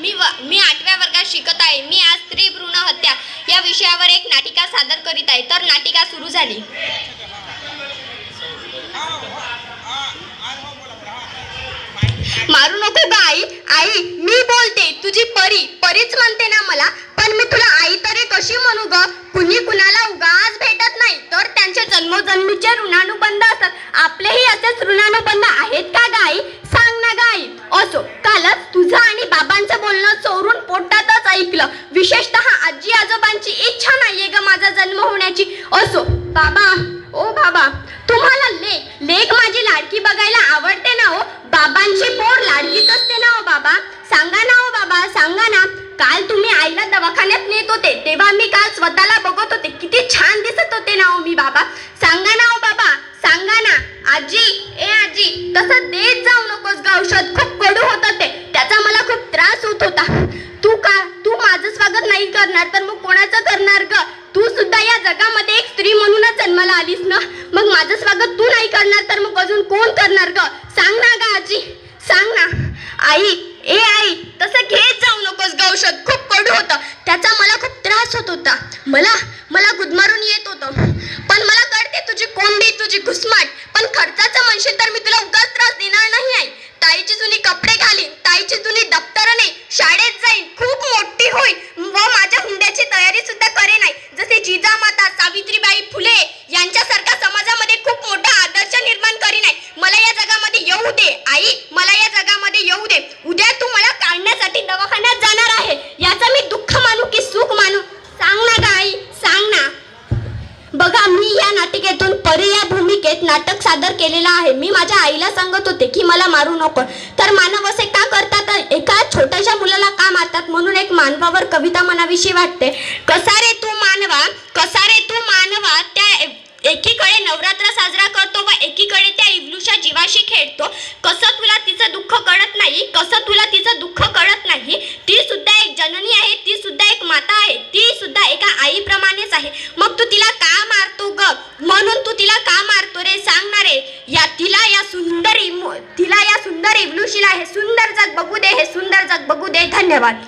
मी 8व्या वर्गात शिकत आहे. मी आज स्त्री भ्रूण हत्या या विषयावर एक नाटिका सादर करीत आहे. तर नाटिका सुरू झाली. मारू नको ग आई. आई मी बोलते, तुझी परीच म्हणते ना मला. पण मी तुला आई तरी कशी म्हणू ग? कुणी कुणाला उगाच भेटत नाही, तर त्यांचे जन्मोजन्मीचे ऋणानुबंध असतात. आपलेही असेच ऋणानुबंध आहेत का ग आई? सांग ना ग आई. असो, कालच तुझं आणि बाबांचं बोलणं चोरून पोटातच ऐकलं. विशेषतः आजी आजोबांची इच्छा नाहीये ग माझा जन्म होण्याची. असो बाबा, ओ बाबा, तुम्हाला लेक माझी लाडकी बघायला आवडते ना हो? बाबांची पोर लाडकीच असते ना हो बाबा? सांगा ना हो बाबा, सांगा ना. काल तुम्ही आईला दवाखान्यात नेत होते तेव्हा मी काल स्वतःला बघत होते. किती छान दिसत होते ना हो मी बाबा. सांगा ना हो बाबा, सांगा ना. आजी, ए आजी, तसं देत जाऊ नकोस ग औषध. खूप कडू होतं ते, त्याचा मला खूप त्रास होत होता. तू माझं स्वागत नाही करणार तर मग कोणाचं करणार ग? तू सुद्धा या जगामध्ये एक स्त्री म्हणूनच जन्माला आलीस ना. मग माझं स्वागत तू नाही करणार तर मग अजून कोण करणार ग? सांग ना ग आजी, सांग ना. आई, ए आई, तसं घेत जाऊ नकोस ग औषध. खूप कडू होतं, त्याचा मला खूप त्रास होत होता. मला गुदमारून येत होतं. पण मला कळते तुझी कोंडी, तुझी घुसमाट. पण खर्चाचं म्हणशील तर मी तुला उगाच त्रास देणार नाही आहे. ताईची जुनी कपडे घालीन, ताईची जुनी दप्तरं नाही, शाळेत जाईन, खूप मोठी होईल व माझ्या हुंड्याची तयारी सुद्धा करेन आहे. जसे जिजामाता, सावित्रीबाई फुले यांच्यासारखा समाजामध्ये खूप मोठा आदर्श निर्माण करीन आहे. मला या जगामध्ये येऊ दे आई, मला या जगामध्ये येऊ दे. उद्या तू मला काढण्यासाठी दवाखान्यात जाणार आहे. याचं मी दुःख मानू की सुख मानू? सांग ना ग आई, सांग ना. बघा, मी या नाटिकेतून परी या भूमिकेत नाटक सादर केलेलं आहे. मी माझ्या आईला सांगत होते की मला मारू नको. तर मानव असे का करतात? एका छोट्याशा मुलाला का मारतात? म्हणून एक मानवावर कविता म्हणावीशी वाटते. कसा रे तू मानवा, कसा रे तू मानवा, त्या एकीकडे नवरात्र साजरा करतो व एकीकडे त्या इवलूच्या जीवाशी खेळतो. कसं तुला तिचं दुःख कळत नाही? कसं तुला तिचं दुःख कळत नाही? ती सुद्धा एक जननी आहे, ती सुद्धा एक माता आहे, ती सुद्धा एका आईप्रमाणेच आहे. मग तू तिला का मारतो ग? म्हणून तू तिला का मारतो रे? सांग ना रे. तिला या सुंदर इवलूशीला हे सुंदर जग बघू दे, हे सुंदर जग बघू दे. धन्यवाद.